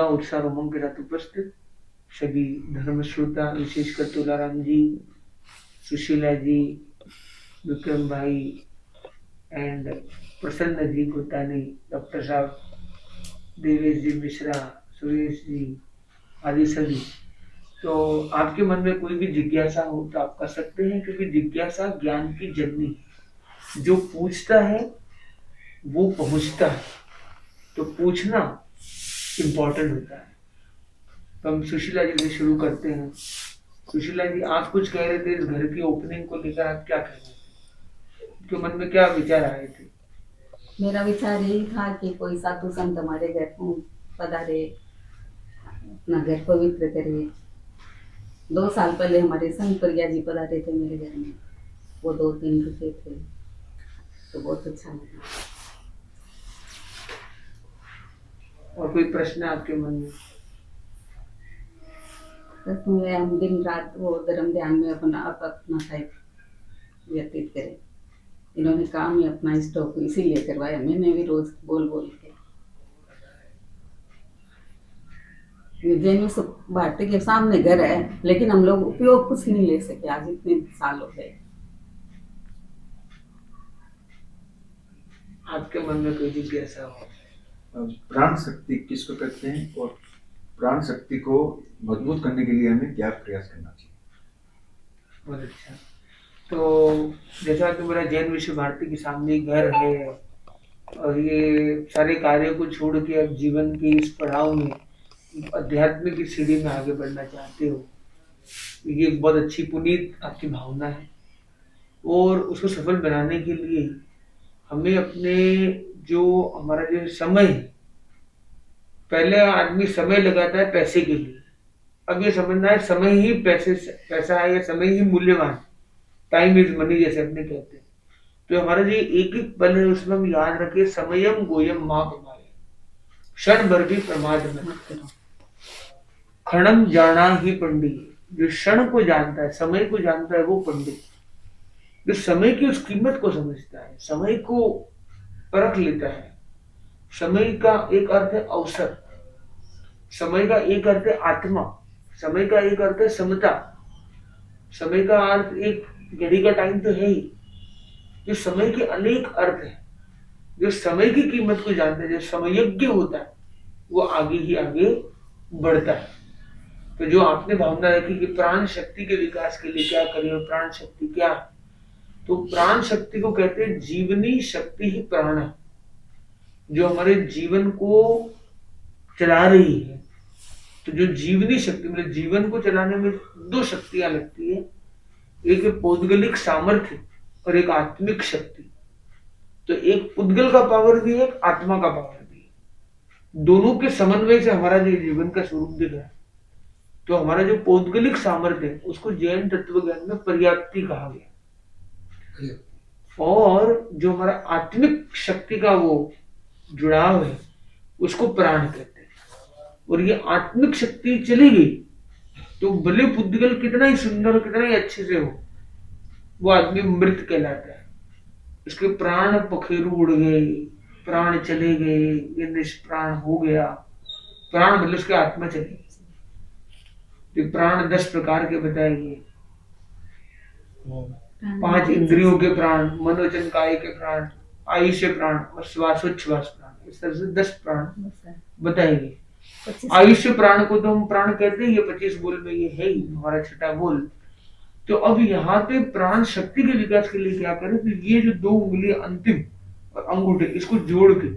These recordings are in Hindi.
उत्साह उमंग के साथ उपस्थित सभी धर्म श्रोता, विशेषकर तुलाराम जी, सुशीला जी, विक्रम भाई एंड प्रसन्न जी कुलतानी, डॉक्टर साहब, देवेश जी मिश्रा, सुरेश जी आदि सभी। तो आपके मन में कोई भी जिज्ञासा हो तो आप कर सकते हैं, क्योंकि जिज्ञासा ज्ञान की जननी है। जो पूछता है वो पहुंचता है, तो पूछना इम्पोर्टेंट होता है। तो हम सुशीला जी से शुरू करते हैं। सुशीला जी, आप कुछ कह रहे थे इस घर की ओपनिंग को लेकर, आप क्या कह रहे थे? आपके मन में क्या विचार आए थे? मेरा विचार यही था कि कोई साधु संत हमारे घर को पधारे, अपना घर पवित्र करे। 2 साल पहले हमारे संत प्रिया जी पधारे थे मेरे घर में। वो 2 दिन रुके थे, तो बहुत अच्छा लगा। और कोई प्रश्न है आपके मन में? बस में हम दिन रात वो धर्म ध्यान में अपना टाइम व्यतीत करें। इन्होंने काम ही अपना स्टॉक इसीलिए करवाया, मैंने भी रोज बोल बोल के। जैन भारती के सामने घर है, लेकिन हम लोग उपयोग कुछ नहीं ले सके आज इतने साल हो गए। आपके मन में कोई जिज्ञासा हो? प्राण शक्ति किसको कहते हैं और प्राण शक्ति को मजबूत करने के लिए हमें क्या प्रयास करना चाहिए? बहुत अच्छा। तो जैसा कि मेरा जैन विश्व भारती के सामने घर है और ये सारे कार्यों को छोड़ के अब जीवन के इस पड़ाव में अध्यात्म की सीढ़ी में आगे बढ़ना चाहते हो, ये एक बहुत अच्छी पुनीत आपकी भावना है। और उसको सफल बनाने के लिए हमें अपने जो हमारा जो समय है, पहले आदमी समय लगाता है पैसे के लिए, अब ये समझना है समय ही पैसा है, या समय ही मूल्यवान। टाइम इज मनी जैसे अपने कहते हैं। तो हमारा जो एक एक पल है उसमें हम याद रखें, समयम गोयम माँ प्रमाय, क्षण भर भी प्रमाद मत करो। क्षणम जाना ही पंडित, जो क्षण को जानता है, समय को जानता है, वो पंडित। जो समय की उस कीमत को समझता है, समय को परख लेता है। समय का एक अर्थ है अवसर, समय का एक अर्थ है आत्मा, समय का एक अर्थ है समता, समय का अर्थ एक घड़ी का टाइम तो है ही। जो समय के अनेक अर्थ है, जो समय की कीमत को जानता है, जो समयज्ञ होता है, वो आगे ही आगे बढ़ता है। तो जो आपने भावना रखी कि प्राण शक्ति के विकास के लिए क्या करें, और प्राण शक्ति क्या है, तो प्राण शक्ति को कहते हैं जीवनी शक्ति ही प्राण है, जो हमारे जीवन को चला रही है। तो जो जीवनी शक्ति, मतलब जीवन को चलाने में 2 शक्तियां लगती है, एक है पौद्गलिक सामर्थ्य और एक आत्मिक शक्ति। तो एक पुद्गल का पावर भी है, एक आत्मा का पावर भी है। दोनों के समन्वय से हमारा जो जीवन का स्वरूप दिख रहा है। तो हमारा जो पौद्गलिक सामर्थ्य है उसको जैन तत्व ज्ञान में पर्याप्ति कहा गया, और जो हमारा आत्मिक शक्ति का वो जुड़ाव है उसको प्राण कहते हैं। और ये आत्मिक शक्ति चली गई तो भले पुद्गल कितना ही सुंदर, कितना ही अच्छे से हो, वो आदमी मृत कहलाता है। उसके प्राण पखेरु उड़ गए, प्राण चले गए, ये निष्प्राण हो गया। प्राण मतलब उसकी आत्मा चली गई। तो प्राण 10 प्रकार के बताए गए। 5 इंद्रियों के प्राण, मनोजन काय के प्राण, आयुष्य प्राण और श्वासोच्छ्वास प्राण, इस तरह से 10 प्राण बताए गए। आयुष्य प्राण को तो हम प्राण कहते हैं, ये 25 बोल में ये है ही हमारा छठा बोल। तो अब यहाँ पे प्राण शक्ति के विकास के लिए क्या करें, तो ये जो 2 उंगली अंतिम और अंगूठे, इसको जोड़ के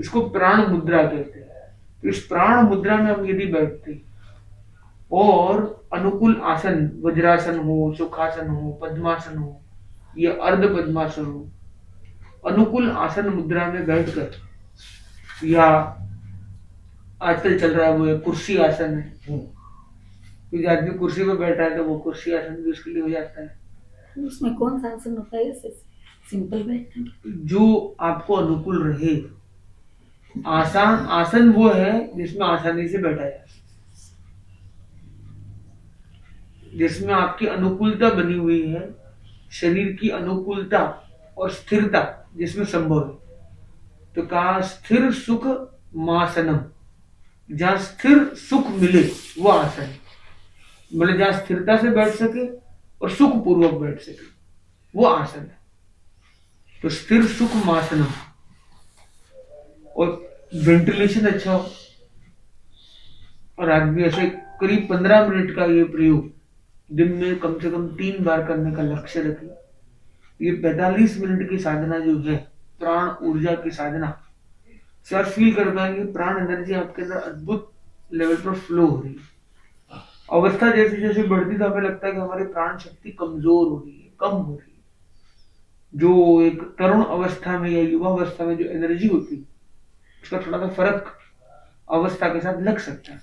इसको प्राण मुद्रा कहते हैं। तो इस प्राण मुद्रा में हम यदि बैठते और अनुकूल आसन, वज्रासन हो, सुखासन हो, पद्मासन हो, ये अर्ध पद्मासन हो, अनुकूल आसन मुद्रा में बैठकर, या आजकल चल रहा है वो कुर्सी आसन है, क्योंकि आदमी कुर्सी पे बैठा है तो वो कुर्सी आसन भी उसके लिए हो जाता है। उसमें कौन सा आसन होता है? सिंपल बैठना, जो आपको अनुकूल रहे। आसान आसन वो है जिसमें आसानी से बैठा जाए, जिसमें आपकी अनुकूलता बनी हुई है, शरीर की अनुकूलता और स्थिरता जिसमें संभव है। तो कहा स्थिर सुख मासनम, जहाँ स्थिर सुख मिले वो आसन है। मतलब जहाँ स्थिरता से बैठ सके और सुख पूर्वक बैठ सके वो आसन है। तो स्थिर सुख मासनम, और वेंटिलेशन अच्छा हो, और आदमी ऐसे करीब 15 मिनट का ये प्रयोग दिन में कम से कम 3 बार करने का लक्ष्य रखें। ये 45 मिनट की साधना जो है प्राण ऊर्जा की साधना से आप फील कर पाएंगे प्राण एनर्जी आपके अंदर अद्भुत लेवल पर फ्लो हो रही है। अवस्था जैसे जैसे बढ़ती तो हमें लगता है कि हमारी प्राण शक्ति कमजोर हो रही है, कम हो रही है। जो एक तरुण अवस्था में या युवा अवस्था में जो एनर्जी होती है उसका थोड़ा सा फर्क अवस्था के साथ लग सकता है।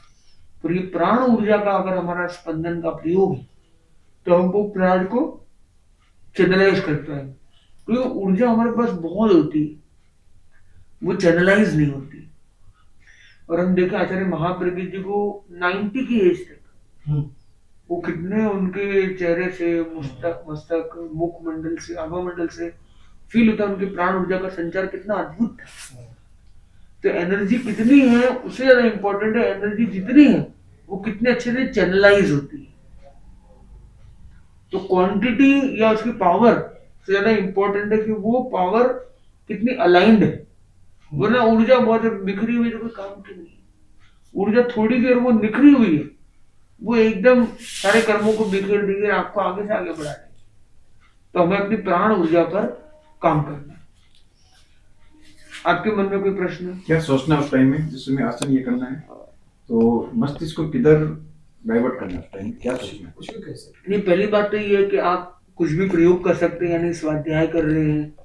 तो ये प्राण ऊर्जा का अगर हमारा स्पंदन का प्रयोग है तो हमको प्राण को चैनलाइज करता है। तो ऊर्जा हमारे पास बहुत होती है, वो चैनलाइज नहीं होती। और हम देखें आचार्य महाप्रज्ञ जी को 90 की एज तक वो कितने उनके चेहरे से मस्तक मस्तक मुखमंडल से आभामंडल से फील होता है, उनकी प्राण ऊर्जा का संचार कितना अद्भुत था। तो एनर्जी कितनी है उससे ज्यादा इंपॉर्टेंट है एनर्जी जितनी है वो कितने अच्छे से चैनलाइज होती है। तो क्वांटिटी या उसकी पावर से ज्यादा इंपॉर्टेंट है कि वो पावर कितनी अलाइंड है। वरना ऊर्जा बहुत बिखरी हुई तो कोई काम की नहीं। ऊर्जा थोड़ी देर वो निखरी हुई है वो एकदम सारे कर्मों को बिखेर देगी, आपको आगे से आगे बढ़ा देगी। तो हमें अपनी प्राण ऊर्जा पर काम करना है। आपके मन में कोई प्रश्न? क्या सोचना उस टाइम में जिस समय आसन ये करना है तो मस्तिष्क को किधर डाइवर्ट करना है उस टाइम में, क्या सोचना है? कुछ भी कह सकते नहीं, पहली बात तो ये है कि आप कुछ भी प्रयोग कर सकते हैं, यानी स्वाध्याय कर रहे हैं,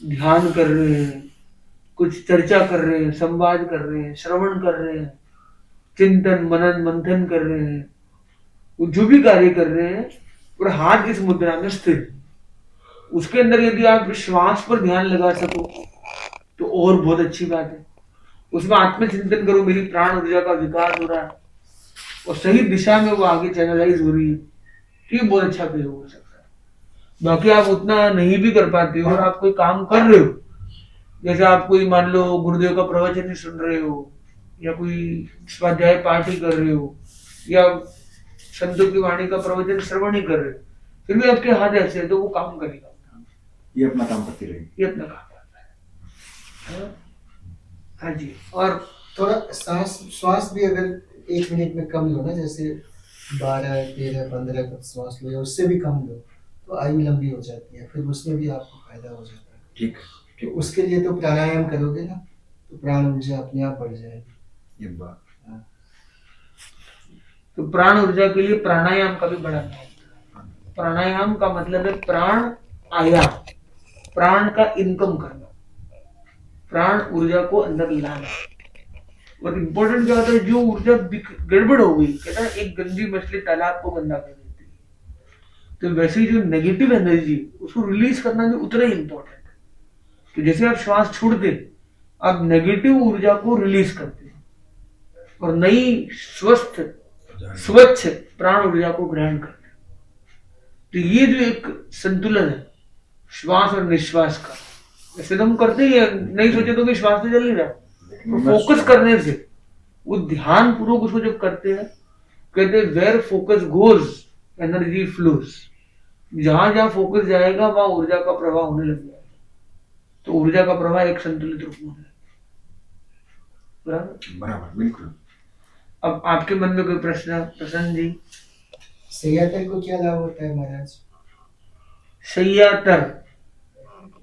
ध्यान कर रहे हैं, कुछ चर्चा कर रहे हैं, संवाद कर रहे हैं, श्रवण कर रहे हैं, चिंतन मनन मंथन कर रहे हैं, वो जो भी कार्य कर रहे हैं और हाथ इस मुद्रा में स्थिर, उसके अंदर यदि आप श्वास पर ध्यान लगा सको तो और बहुत अच्छी बात है। उसमें आत्मचिंतन करो, मेरी प्राण ऊर्जा का विकास हो रहा है और सही दिशा में वो आगे चैनलाइज हो रही है, तो ये बहुत अच्छा प्रयोग हो सकता है। बाकी आप उतना नहीं भी कर पाते हो और आप कोई काम कर रहे हो, जैसे आप कोई मान लो गुरुदेव का प्रवचन ही सुन रहे हो या कोई स्वाध्याय पाठ ही कर रहे हो या संतों की वाणी का प्रवचन श्रवण ही कर रहे हो, फिर भी आपके हाथ ऐसे है तो वो काम करेगा, ये अपना काम करती रहेगी, ये अपना काम करता है। हाँ जी। और थोड़ा श्वास भी अगर 1 मिनट में कम लो ना, जैसे 12, 13, 15 तक श्वास लो या उससे भी कम लो तो आयु लंबी हो जाती है, फिर उसमें भी आपको फायदा हो जाता है। ठीक तो उसके लिए तो प्राणायाम करोगे ना तो प्राण ऊर्जा अपने आप बढ़ जाएगी। ये बात तो प्राण ऊर्जा के लिए प्राणायाम का भी बड़ा महत्व है। प्राणायाम का मतलब है प्राण आयाम, प्राण का इनकम करना, प्राण ऊर्जा को अंदर लाना। और इम्पोर्टेंट क्या होता है, जो ऊर्जा गड़बड़ हो गई, कहता है एक गंदी मछली तालाब को गंदा कर देती है, तो वैसे जो नेगेटिव एनर्जी उसको रिलीज करना भी उतना ही इम्पोर्टेंट है। तो जैसे आप श्वास छोड़ते आप नेगेटिव ऊर्जा को रिलीज करते हैं और नई स्वस्थ स्वच्छ प्राण ऊर्जा को ग्रहण करते हैं। तो ये जो एक संतुलन है श्वास और निश्वास का, वैसे तो हम करते ही है, नहीं सोचे तो कि श्वास तो चल नहीं रहा, तो फोकस करने से वो ध्यान पूर्वक उसको जब करते हैं, कहते हैं where focus goes energy flows, जहां जहां फोकस जाएगा वहां ऊर्जा का प्रवाह होने लग जाएगा। तो ऊर्जा का प्रवाह एक संतुलित रूप में होने बराबर बराबर बिल्कुल। अब आपके मन में कोई प्रश्न? प्रसन्न जी। सैयातर को क्या लाभ होता है महाराज? शय्यातर,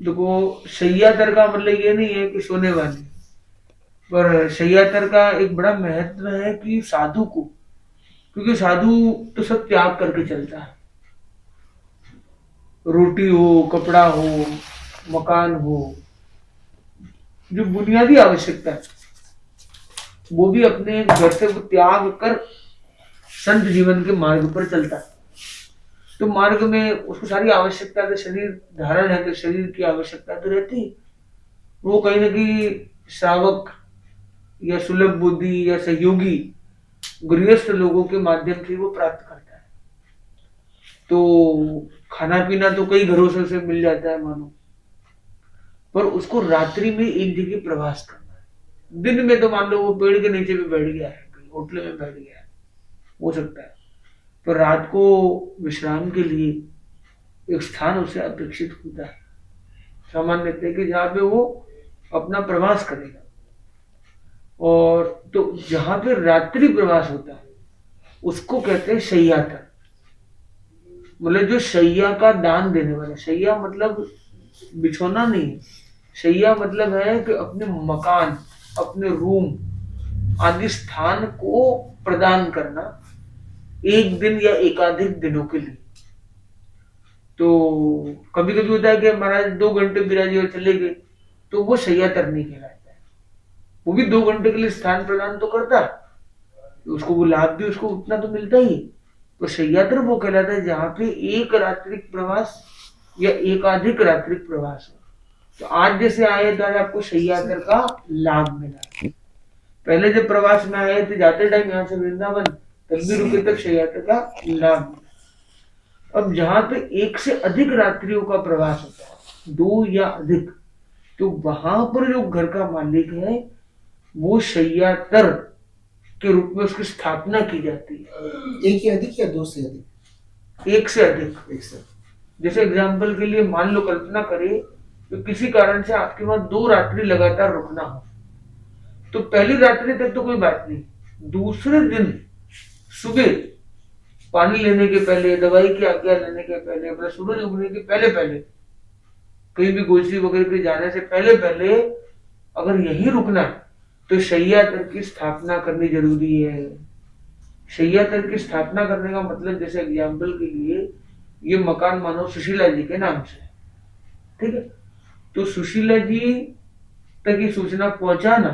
देखो शय्यातर का मतलब ये नहीं है कि सोने वाली, पर शय्यातर का एक बड़ा महत्व है कि साधु को, क्योंकि साधु तो सब त्याग करके चलता है, रोटी हो, कपड़ा हो, मकान हो, जो बुनियादी आवश्यकता है वो भी अपने घर से वो त्याग कर संत जीवन के मार्ग पर चलता है। तो मार्ग में उसको सारी आवश्यकता है, शरीर धारण है तो शरीर की आवश्यकता तो रहती है, वो कहीं ना कहीं श्रावक या सुलभ बुद्धि या सहयोगी गृहस्थ लोगों के माध्यम से वो प्राप्त करता है। तो खाना पीना तो कई घरों से उसे मिल जाता है मानो, पर उसको रात्रि में एक जगह प्रवास करना है, दिन में तो मान लो वो पेड़ के नीचे भी बैठ गया है, कहीं होटल में बैठ गया है, हो सकता है, पर रात को विश्राम के लिए एक स्थान उसे अपेक्षित होता है सामान्यतः कि जहाँ पे वो अपना प्रवास करेगा। और तो जहाँ पे रात्रि प्रवास होता है उसको कहते हैं शय्यातर, मतलब जो शैया का दान देने वाला। शैया मतलब बिछोना नहीं है, शैया मतलब है कि अपने मकान, अपने रूम आदि स्थान को प्रदान करना एक दिन या एकाधिक दिनों के लिए। तो कभी कभी होता है कि महाराज 2 घंटे बिराजी और चले गए, तो वो शय्यातर नहीं कहलाता है। वो भी 2 घंटे के लिए स्थान प्रदान तो करता है, उसको वो लाभ भी उसको उतना तो मिलता ही। तो शय्यातर वो कहलाता है जहां पे एक रात्रिक प्रवास या एकाधिक रात्रिक प्रवास हो। तो आज जैसे आए तो आज आपको शय्यातर का लाभ मिला। पहले जब प्रवास में आए थे, जाते टाइम यहाँ से वृंदावन, तब भी रुके, तब शय्यातर का लाभ मिला। अब जहां पे एक से अधिक रात्रियों का प्रवास होता है, 2 या अधिक, तो वहां पर जो घर का मालिक है वो शय्यातर के रूप में उसकी स्थापना की जाती है। एक ही अधिक या 2 से अधिक? एक से अधिक। एक से। जैसे एग्जाम्पल के लिए मान लो, कल्पना करें तो किसी कारण से आपके वहां 2 रात्रि लगातार रुकना हो, तो पहली रात्रि तक तो कोई बात नहीं, दूसरे दिन सुबह पानी लेने के पहले, दवाई की आज्ञा लेने के पहले, मतलब सूरज उगने के पहले पहले, कहीं भी गोचरी वगैरह पे जाने से पहले पहले अगर यहीं रुकना है तो शय्यातर की स्थापना करनी जरूरी है। शय्यातर की स्थापना करने का मतलब, जैसे एग्जाम्पल के लिए, ये मकान मानो सुशीला जी के नाम से, ठीक है, तो सुशीला जी तक ये सूचना पहुंचाना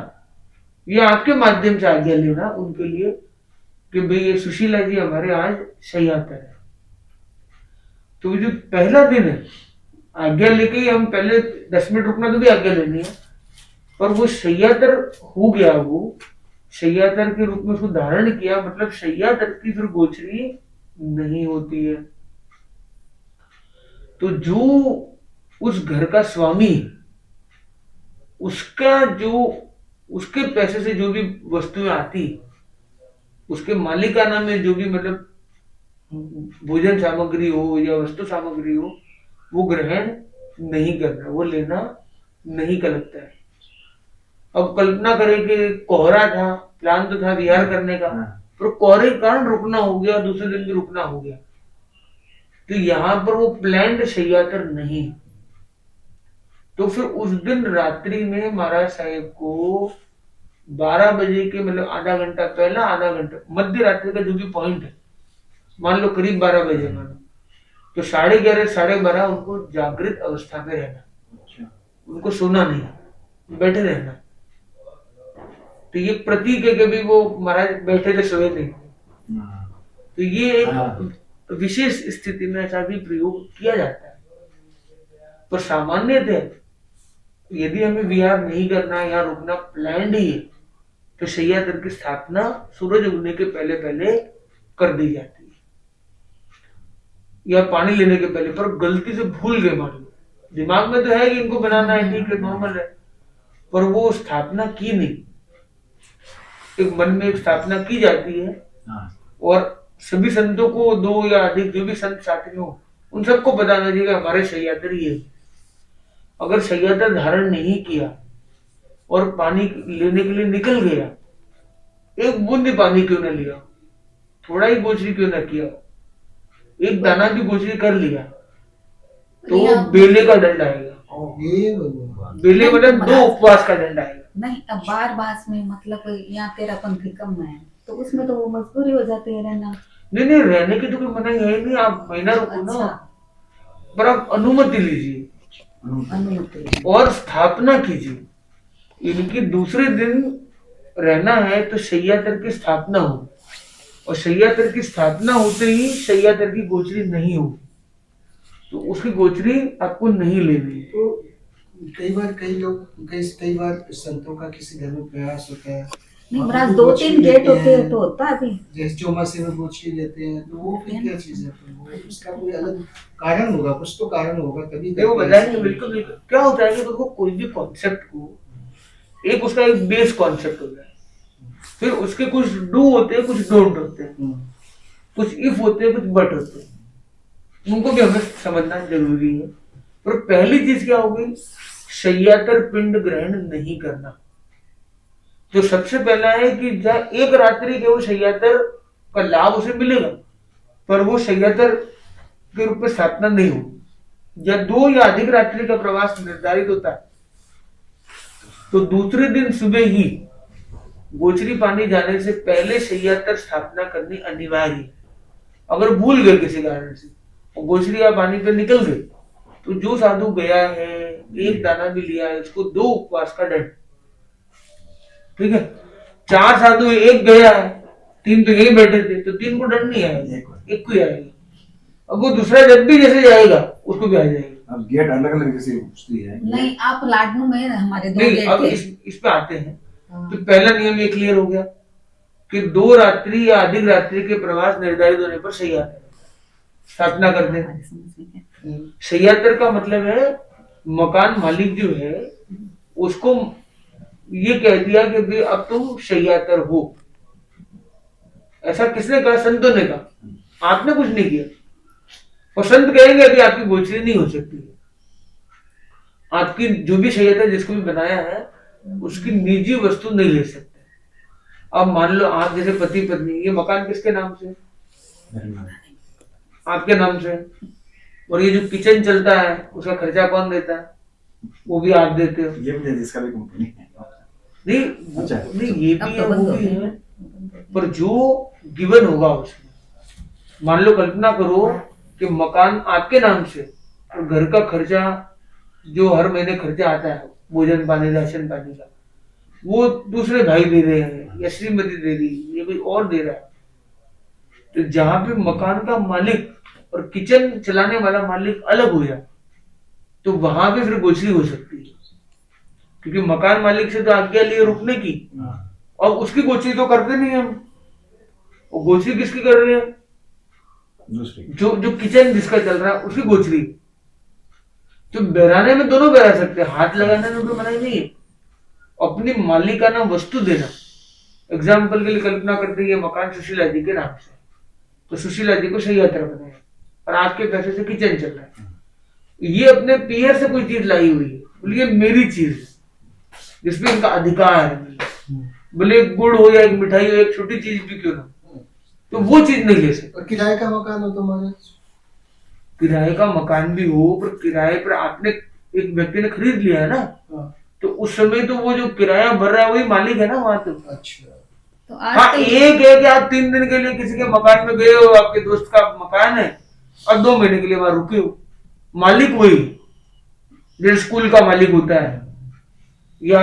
या आपके माध्यम से आज्ञा लेना उनके लिए कि भाई ये सुशीला जी हमारे आज शय्यातर है। तो जो पहला दिन है, आज्ञा लेके ही हम पहले 10 मिनट रुकना तो भी आज्ञा लेनी है, पर वो शय्यातर हो गया, वो शय्यातर के रूप में उसको धारण किया, मतलब शय्यातर की फिर गोचरी नहीं होती है। तो जो उस घर का स्वामी है, उसका जो, उसके पैसे से जो भी वस्तुएं आती, उसके मालिकाना में जो भी मतलब भोजन सामग्री हो या वस्तु सामग्री हो, वो ग्रहण नहीं करना, वो लेना नहीं का लगता है। अब कल्पना करें कि कोहरा था, प्लान तो था विहार करने का, पर कोहरे के कारण रुकना हो गया, दूसरे दिन भी रुकना हो गया, तो यहाँ पर वो प्लान्ड शय्यातर नहीं। तो फिर उस दिन रात्रि में महाराज साहेब को 12 बजे के, मतलब आधा घंटा पहला, आधा घंटा मध्य रात्रि का जो भी पॉइंट है, मान लो करीब 12 बजे मानो, तो 11:30 12:30 उनको जागृत अवस्था में रहना, उनको सोना नहीं, बैठे रहना। तो ये प्रतीक है कि भी वो महाराज बैठे थे, सोए नहीं। तो ये एक विशेष स्थिति में ऐसा भी प्रयोग किया जाता है, पर सामान्यतः यदि हमें विहार नहीं करना या रुकना प्लान्ड ही है, तो शय्यातर की स्थापना सूरज उगने के पहले पहले कर दी जाती है, या पानी लेने के पहले। पर गलती से भूल गए, मान लो दिमाग में तो है कि इनको बनाना है, ठीक है, नॉर्मल है, पर वो स्थापना की नहीं। एक मन में एक स्थापना की जाती है, और सभी संतों को, 2 या अधिक जो भी संत साथ में हो, उन सबको बताना चाहिए हमारे शय्यातर ही है। अगर शय्यातर धारण नहीं किया और पानी लेने के लिए निकल गया, एक बूंद पानी क्यों ना लिया, थोड़ा ही गोचरी क्यों ना किया, एक दाना भी गोचरी कर लिया, तो बेले का दंड आएगा। ये भगवान। बेले मतलब 2 उपवास का दंड आएगा। नहीं, अब बार बास में मतलब यहाँ तेरापन कम है, तो उसमें तो वो मजबूरी हो जाती है रहना। नहीं, रहने की तो कोई मनाही है नहीं, आप महीना रुको ना, पर आप अनुमति लीजिए अनुमति और स्थापना कीजिए। इनकी दूसरे दिन रहना है तो शय्यातर की स्थापना हो, और शय्यातर की स्थापना होते ही शय्यातर की गोचरी नहीं हो, तो उसकी गोचरी आपको नहीं लेनी है। तो कई बार संतों का किसी घर में प्रयास होता है, नहीं महाराज, 2-3 गेट होते हैं तो होता है। जैसे चौमासे में गोचरी लेते हैं, तो वो फिर क्या चीज है? वो उसका कोई अलग कारण होगा, कुछ तो कारण होगा, तभी वो बताएंगे। बिल्कुल बिल्कुल। क्या होता है कि देखो, कोई भी कॉन्सेप्ट को एक उसका एक बेस कॉन्सेप्ट हो गया, फिर उसके कुछ डू होते हैं, कुछ डोंट होते हैं, कुछ इफ होते हैं, कुछ बट होते हैं, उनको भी हमें समझना जरूरी है। पर पहली चीज क्या हो गई, शय्यातर पिंड ग्रहण नहीं करना। जो सबसे पहला है कि जहाँ एक रात्रि के वो शय्यातर का लाभ उसे मिलेगा, पर वो शय्यातर के रूप में स्थापना नहीं होगी। जब 2 या अधिक रात्रि का प्रवास निर्धारित होता है तो दूसरे दिन सुबह ही गोचरी पानी जाने से पहले शय्यातर स्थापना करनी अनिवार्य है। अगर भूल गए किसी कारण से और गोचरी या पानी पे निकल गए तो जो साधु गया है, एक दाना भी लिया है, उसको 2 उपवास का दंड। ठीक है, 4 साधु एक गया है, 3 तो यही बैठे थे, तो 3 को दंड नहीं आएगा, एक को ही आएगा। अब वो दूसरा जब भी जैसे जाएगा उसको भी आ जाएगा। अब गेट अलग अलग जैसे पूछती है नहीं, आप लाडनू में हमारे 2 नहीं, गेट अब थे। इस पे आते हैं। हाँ। तो पहला नियम ये क्लियर हो गया कि 2 रात्रि या अधिक रात्रि के प्रवास निर्धारित होने पर शय्यातर स्थापना कर दे। हमारे समझ में क्या? शय्यातर का मतलब है मकान मालिक जो है उसको ये कह दिया कि भाई अब तुम शय्यातर हो। ऐसा किसने कहा? संतों ने कहा, आपने कुछ नहीं किया। और संत कहेंगे अभी आपकी गोचरी नहीं हो सकती है, आपकी जो भी शय्यातर जिसको भी बनाया है उसकी निजी वस्तु नहीं ले सकते। अब मान लो आप जैसे पति पत्नी, ये मकान किसके नाम से? आपके नाम से। और ये जो किचन चलता है उसका खर्चा कौन देता है? वो भी आप देते हो। ये भी जिसका भी कंपनी है। नहीं अच्छा। नहीं, ये अब भी तो है, बंद वो हो भी गया। है, पर जो गिवन होगा उसमें, मान लो कल्पना करो कि मकान आपके नाम से और घर का खर्चा जो हर महीने खर्चा आता है, भोजन पानी राशन पानी का, वो दूसरे भाई दे रहे हैं या श्रीमती दे रही है या कोई और दे रहा है। तो जहां पे मकान का मालिक और किचन चलाने वाला मालिक अलग हो जाए तो वहां पे फिर गोचरी हो सकती है, क्योंकि मकान मालिक से तो आज्ञा लिए रुकने की, और उसकी गोचरी तो करते नहीं हम। और गोचरी किसकी कर रहे हैं? दूसरी जो जो किचन जिसका चल रहा है उसकी गोचरी। तो बहराने में दोनों बहरा सकते हैं, हाथ लगाने में कोई मनाही नहीं है। अपनी मालिकाना वस्तु देना, एग्जाम्पल के लिए कल्पना करते हैं ये मकान सुशीला जी के नाम से, तो सुशीला जी को शय्यातर बनाया और आपके पैसे से किचन चल रहा है। ये अपने पीयर से कोई चीज लाई हुई है, बोलिए मेरी चीज है जिसमें इनका अधिकार है, बोले एक गुड़ हो या एक मिठाई हो, एक छोटी चीज भी क्यों ना, तो वो चीज नहीं ले सकते। और किराए का मकान हो तो महाराज, किराए का मकान भी हो, पर किराए पर आपने एक व्यक्ति ने खरीद लिया है ना, हाँ, तो उस समय तो वो जो किराया भर रहा है वही मालिक है ना वहां तो। अच्छा, तो हाँ, आज एक है कि आप 3 दिन के लिए किसी के मकान में गए हो, आपके दोस्त का मकान है, और 2 महीने के लिए वहां रुके हो, मालिक वही, जैसे स्कूल का मालिक होता है या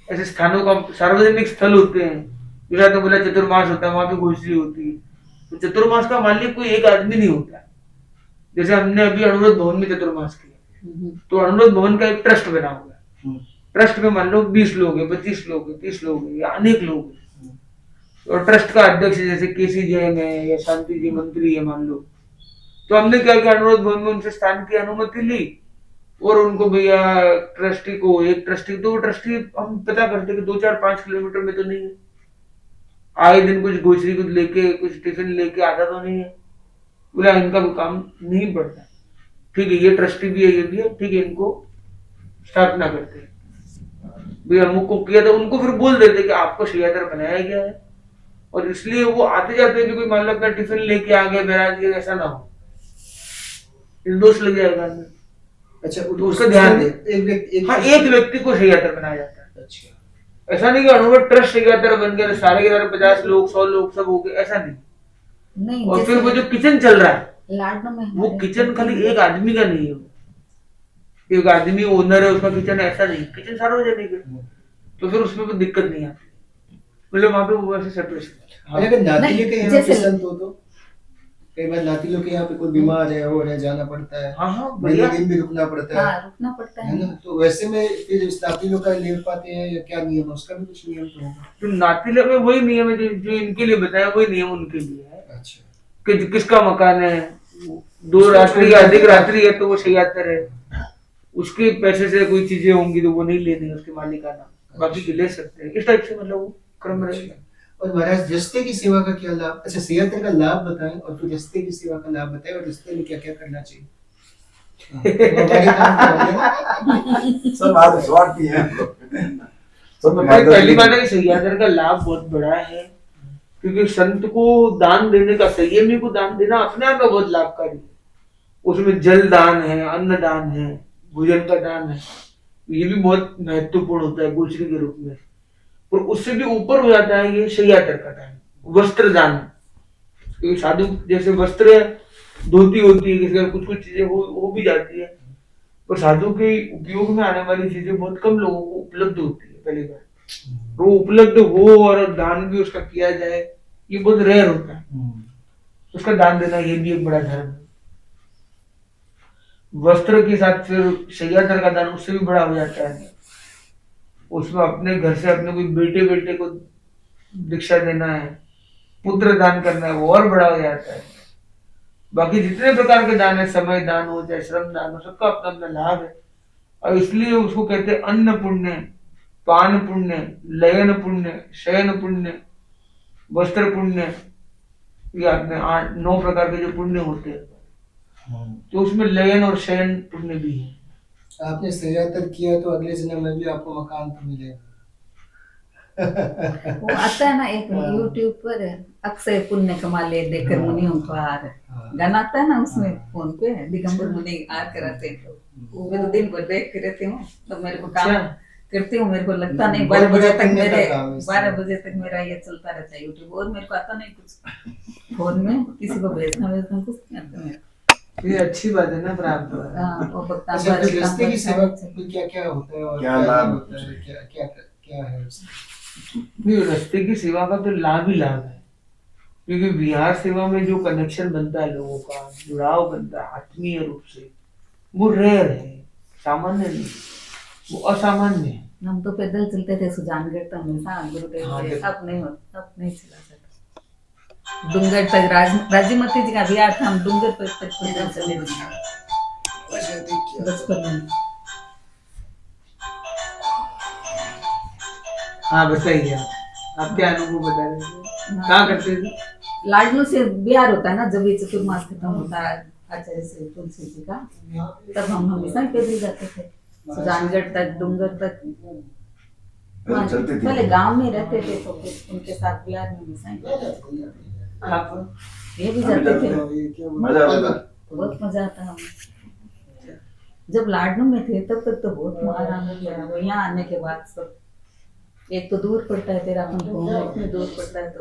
ऐसे स्थानों का सार्वजनिक स्थल होते हैं, जैसा तो बोला चतुर्मास होता है, वहां पे गोचरी होती है। तो चतुर्मास का मालिक कोई एक आदमी नहीं होता है। जैसे हमने अभी अनुरोध भवन में चतुर्मास किया, तो अनुरोध भवन का एक ट्रस्ट बना हुआ है। ट्रस्ट में मान लो 20 लोग हैं, 25 लोग हैं, 30 लोग हैं या अनेक लोग हैं, और ट्रस्ट का अध्यक्ष जैसे केसी जैन है या शांति जी मंत्री है मान लो, तो हमने क्या किया, अनुरोध भवन में उनसे स्थान की अनुमति ली और उनको भैया ट्रस्टी को, एक ट्रस्टी, तो ट्रस्टी हम पता करते कि 2-4-5 किलोमीटर में तो नहीं है, आए दिन कुछ गोचरी कुछ लेके कुछ टिफिन लेके आता तो नहीं है, बोला इनका कोई काम नहीं पड़ता, ठीक है ये ट्रस्टी भी है ये भी है, ठीक है इनको स्थापना करते हैं भैया, अमुक को किया तो उनको फिर बोल देते कि आपको शय्यातर बनाया गया है, और इसलिए वो आते जाते भी कोई मान लो अपना टिफिन लेके आ गए बहरा दिया, ऐसा ना हो, दोष लग जाएगा। अच्छा, तो उसका ध्यान दे। एक व्यक्ति हाँ, एक व्यक्ति को शय्यातर बनाया जाता है। अच्छा, ऐसा नहीं कि अनुरोध ट्रस्ट शय्यातर बन गया सारे के सारे 50 लोग 100 लोग सब हो गए, ऐसा नहीं। नहीं, और फिर जैसे वो जो किचन चल रहा है लाडनू में वो हमारे किचन खाली एक आदमी का नहीं है, एक आदमी ओनर है उसका किचन, ऐसा नहीं, किचन सार्वजनिक है, तो फिर उसमें कोई दिक्कत नहीं आती, मतलब वहां पे वो ऐसे सेपरेशन। अगर नातिले के यहाँ पे जैसे- संत हो तो कई बार नातिलों के यहाँ पे कोई बीमार है और है, जाना पड़ता है, हाँ हाँ महीने बढ़िया। दिन भी रुकना पड़ता है, हाँ, रुकना पड़ता है है। ना, तो वैसे में फिर इस नातिलों का ले पाते हैं या क्या नियम है, उसका भी कुछ नियम तो होगा। तो नातिले में वही नियम है जो इनके लिए बताया, वही नियम उनके लिए है अच्छा, कि किसका मकान है, 2 रात्रि या अधिक रात्रि है तो वो शय्यातर है, उसके पैसे से कोई चीजें होंगी तो वो नहीं लेनी उसके मालिकाना, बाकी के ले सकते हैं, इस टाइप से मतलब वो क्रम रहेगा। और महाराज रिश्ते की सेवा का क्या लाभ, अच्छा सेहत का लाभ बताएं और फिर रिश्ते की सेवा का लाभ बताएं, और रिश्ते में क्या क्या करना चाहिए। तो हमारे काम क्या हो गया? सब आज स्वार्थी हैं सब में भाई फायदा पहली बात है कि सह्याद्री का लाभ बहुत बड़ा है, क्योंकि संत को दान देने का, संयमी को दान देना अपने आप में बहुत लाभकारी है। उसमें जल दान है, अन्न दान है, भोजन का दान है, ये भी बहुत महत्वपूर्ण होता है गोचरी के रूप में। और उससे भी ऊपर हो जाता है ये शय्यातर का दान, वस्त्र दान। क्योंकि साधु जैसे वस्त्र, धोती होती है, किसी का कुछ कुछ चीजें हो भी जाती है, पर साधु के उपयोग में आने वाली चीजें बहुत कम लोगों को उपलब्ध होती है। पहली बार वो उपलब्ध हो और दान भी उसका किया जाए, ये बहुत रेयर होता है। उसका दान देना ये भी एक बड़ा धर्म है। वस्त्र के साथ फिर शय्यातर का दान उससे भी बड़ा हो जाता है। उसमें अपने घर से अपने कोई बेटे को दीक्षा देना है, पुत्र दान करना है, वो और बड़ा हो जाता है। बाकी जितने प्रकार के दान है, समय दान हो चाहे श्रम दान हो, सबका अपना अपना लाभ है। और इसलिए उसको कहते हैं अन्न पुण्य, पान पुण्य, लयन पुण्य, शयन पुण्य, वस्त्र पुण्य। ये आपने 8-9 प्रकार के जो पुण्य होते हैं, तो उसमें लयन और शयन पुण्य भी है। आपने सेहतर किया तो अगले जन्म में भी आपको मकान तो मिलेगा। वो आता है ना एक यूट्यूब पर, अक्षय पुण्य कमा ले देकर मुनियों को हार, गाना आता है ना उसमें, फोन पे दिगंबर मुनि हार कराते हैं। वो मैं तो दिन भर देख के रहती हूँ, तो मेरे को काम करती हूँ, मेरे को लगता नहीं 12 बजे तक मेरा ये चलता रहता है यूट्यूब, और मेरे को आता नहीं कुछ फोन में, किसी को भेजना कुछ नहीं आता मेरे। ये अच्छी बात है ना, प्राप्त हुआ। हाँ, वो भक्ता अच्छा फिर रिश्ते की सेवा में क्या क्या होता है और क्या लाभ होता है, क्या क्या क्या है उसमें? नहीं, रास्ते की सेवा का तो लाभ ही लाभ है, क्योंकि विहार सेवा में जो कनेक्शन बनता है, लोगों का जुड़ाव बनता है आत्मीय रूप से, वो रेयर है, सामान्य नहीं, वो असामान्य है। हम तो पैदल चलते थे सुजानगढ़ तक हमेशा गुरुदेव हाँ, से, अब नहीं चला सकता। डूंगर तक राजीमती जी का विहार था, हम डूंगर तक पैदल चले बचपन में। हाँ बताइए, आप क्या अनुभव बता रहे थे, कहाँ करते थे? लाडनू से बिहार होता है ना, जब ये चतुर्मास खत्म होता है आचार्य श्री तुलसी जी का, तब हम हमेशा पैदल जाते थे सुजानगढ़ तक, डूंगर तक। चलते थे। पहले गांव में रहते थे तो फिर उनके साथ बिहार में हमेशा आप ये भी जाते थे, मजा आता था। बहुत मजा आता हमें। जब लाडनू में थे तब तक तो बहुत आराम हो गया, यहाँ आने के बाद सब एक तो दूर पड़ता है, तेरा अपन घूमने इतने दूर पड़ता है, तो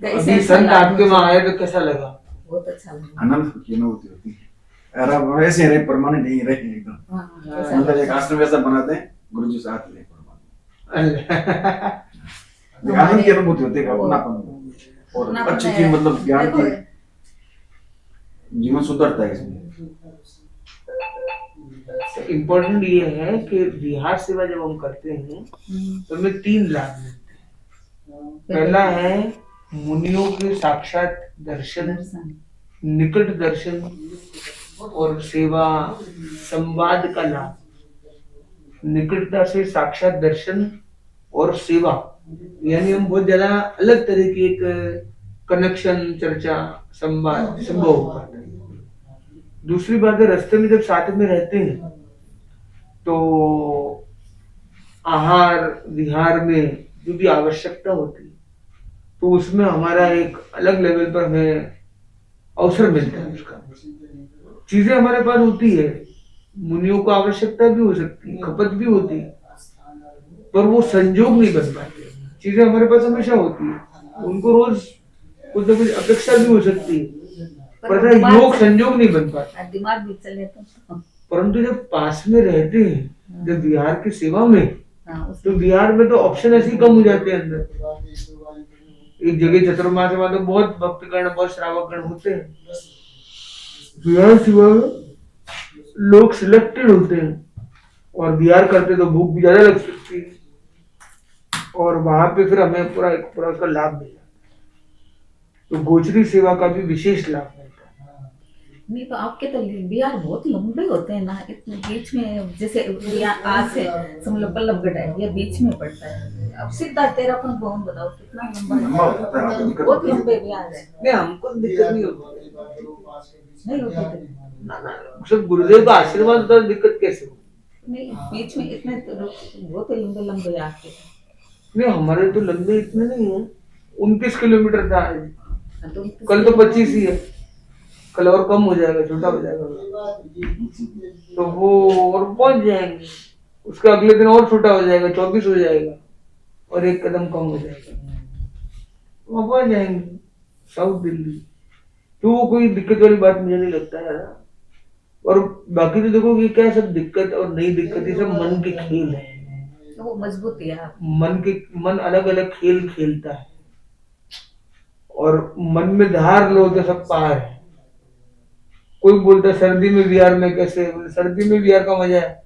अभी संत आपके वहाँ आए तो कैसा लगा? बहुत अच्छा लगा। आनंद की अनुभूति होती है। अरे अब वैसे रहे, परमानेंट नहीं रहे एकदम, हाँ, मतलब एक आश्रम वैसा बनाते हैं, गुरु जी साथ रहे परमानेंट। आनंद की अनुभूति होती है, अपनापन और अच्छी चीज, मतलब ज्ञान की, जीवन सुधरता है इसमें। इम्पोर्टेंट ये है कि विहार सेवा जब हम करते हैं तो हमें 3 लाभ मिलते हैं। पहला है मुनियों के साक्षात दर्शन, निकट दर्शन और सेवा, संवाद का लाभ। निकटता से साक्षात दर्शन और सेवा, यानी हम बहुत ज्यादा अलग तरह की एक कनेक्शन, चर्चा, संवाद संभव हो पाता है। दूसरी बात है, रास्ते में जब साथ में रहते हैं तो आहार विहार में जो भी आवश्यकता होती है, तो उसमें हमारा एक अलग लेवल पर हमें अवसर मिलता है। उसका चीजें हमारे पास होती है, मुनियों को आवश्यकता भी हो सकती है, खपत भी होती है, पर वो संजोग नहीं बन पाते। चीजें हमारे पास हमेशा होती है, उनको रोज कुछ न कुछ अपेक्षा भी हो सकती है, पर योग संजोग नहीं बन पाता, दिमाग भी चले तो। परंतु जब पास में रहते हैं, जब बिहार की सेवा में, तो बिहार में तो ऑप्शन ऐसे ही कम हो जाते हैं अंदर। एक जगह चतुर्मास में तो बहुत भक्तगण, बहुत श्रावकगण होते हैं, बिहार सेवा में लोग सिलेक्टेड होते हैं, और बिहार करते तो भूख भी ज्यादा लग सकती है, और वहां पे फिर हमें पूरा उसका लाभ मिल जाता है। तो गोचरी सेवा का भी विशेष लाभ मिलता है। नहीं तो आपके तो बिहार बहुत लंबे होते हैं ना, इतने बीच में जैसे बिहार आज से समझ लो बल्लभगढ़ है, ये बीच में पड़ता है। अब सीधा तेरा अपन भवन बताओ कितना लंबा लंबा हो है, जाता है, आपको दिक्कत बहुत होती है। लंबे बिहार है। नहीं हमको तो दिक्कत नहीं होती। नहीं होती थी। ना ना सब गुरुदेव का आशीर्वाद होता है, दिक्कत कैसे हो? नहीं बीच में इतने तो बहुत लंबे लंबे आपके। नहीं हमारे तो लंबे इतने नहीं है, 29 किलोमीटर था आज, तो कल तो 25 ही है, कल और कम हो जाएगा, छोटा हो जाएगा, तो वो और पहुंच जाएंगे, उसके अगले दिन और छोटा हो जाएगा, 24 हो जाएगा, और एक कदम कम हो जाएगा, वहाँ पहुंच जाएंगे साउथ दिल्ली। तो वो कोई दिक्कत वाली बात मुझे नहीं लगता है। और बाकी तो देखो ये क्या है, सब दिक्कत और नई दिक्कत, ये सब मन के खेल है। वो मजबूत है आप। मन अलग अलग खेल खेलता है, और मन में धार लो तो सब पार है। कोई बोलता है सर्दी में बिहार में कैसे, सर्दी में बिहार का मजा है।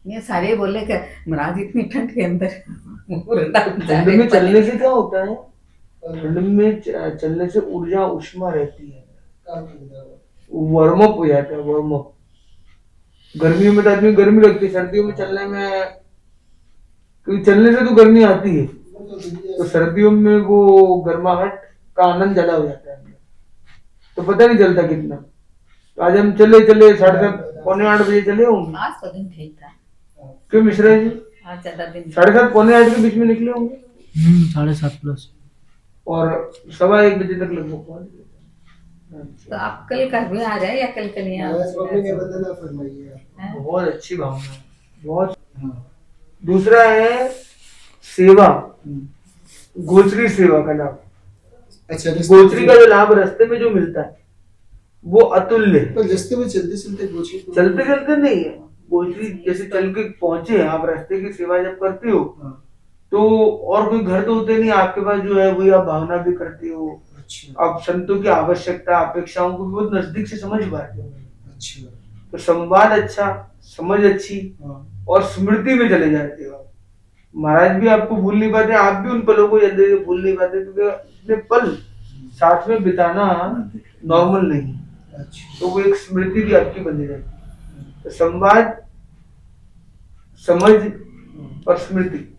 ये सारे बोले कि महाराज इतनी ठंड के अंदर ठंड में चलने से क्या होता है, ठंड में चलने से ऊर्जा उष्मा रहती है, वार्म अप हो जाता है, वार्म अप। गर्मियों में तो आदमी गर्मी लगती है, सर्दियों में चलने में, क्योंकि चलने से तो गर्मी आती है, तो सर्दियों में वो गर्माहट का आनंद ज्यादा हो जाता है, तो पता नहीं चलता कितना। तो आज हम चले 7:30 पौने 8 बजे चले होंगे। आज तो दिन ठीक था, क्यों मिश्रा जी? आज ज्यादा दिन 7:30 पौने 8 के बीच में निकले होंगे, 7:30+। और 1:15 बजे तक लगभग पहुंच गए। तो आप कल का भी आ जाए या कल का नहीं आ बहुत अच्छी भावना है, बहुत। दूसरा है सेवा, गोचरी सेवा का लाभ। अच्छा गोचरी का जो लाभ रास्ते में जो मिलता है वो अतुल्य है। पर रास्ते में चलते चलते गोचरी चलते चलते नहीं है, गोचरी जैसे चल के पहुंचे, आप रास्ते की सेवा जब करते हो तो और कोई घर तो होते नहीं आपके पास, जो है वही आप भावना भी करते हो, अच्छा आप संतों की आवश्यकता अपेक्षाओं को भी बहुत नजदीक से समझ पाते हो। अच्छा तो संवाद अच्छा, समझ अच्छी, और स्मृति में चले जाते हो। महाराज भी आपको भूल नहीं पाते, आप भी उन पलों को जल्दी से भूल नहीं पाते, क्योंकि इतने पल साथ में बिताना नॉर्मल नहीं, अच्छा तो वो एक स्मृति भी आपकी बनी रहती है। तो संवाद, समझ और स्मृति,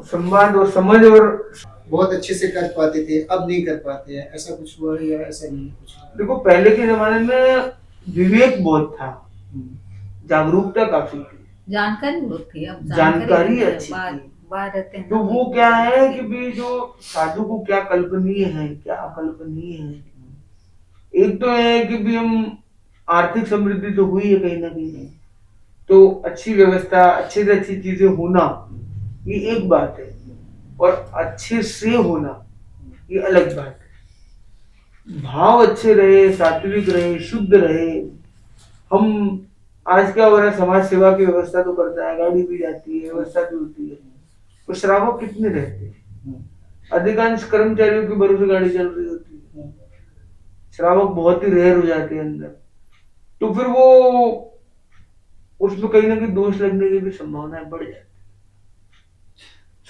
संवाद और समझ, और बहुत अच्छे से कर पाते थे, अब नहीं कर पाते हैं, ऐसा कुछ हुआ है या ऐसा नहीं कुछ? देखो पहले के जमाने में विवेक बहुत था, जागरूकता काफी थी, जानकारी बहुत थी, अब जानकारी नहीं है, अच्छी बाहर थी। बाहर रहते हैं तो ना, वो क्या है कि भी जो साधु को क्या कल्पनीय है, क्या अकल्पनीय है। एक तो है कि भी हम आर्थिक समृद्धि तो हुई है कहीं ना कहीं, तो अच्छी व्यवस्था, अच्छी से अच्छी चीजें होना ये एक बात है, और अच्छे से होना ये अलग बात है। भाव अच्छे रहे, सात्विक रहे, शुद्ध रहे। हम आज क्या हो रहा है, समाज सेवा की व्यवस्था तो करता है, गाड़ी भी जाती है, व्यवस्था भी होती है, तो श्रावक कितने रहते हैं? अधिकांश कर्मचारियों के भरोसे गाड़ी चल रही होती है, श्रावक बहुत ही रेयर हो जाते हैं अंदर, तो फिर वो उसमें कहीं ना कहीं दोष लगने की भी संभावना बढ़ जाती है,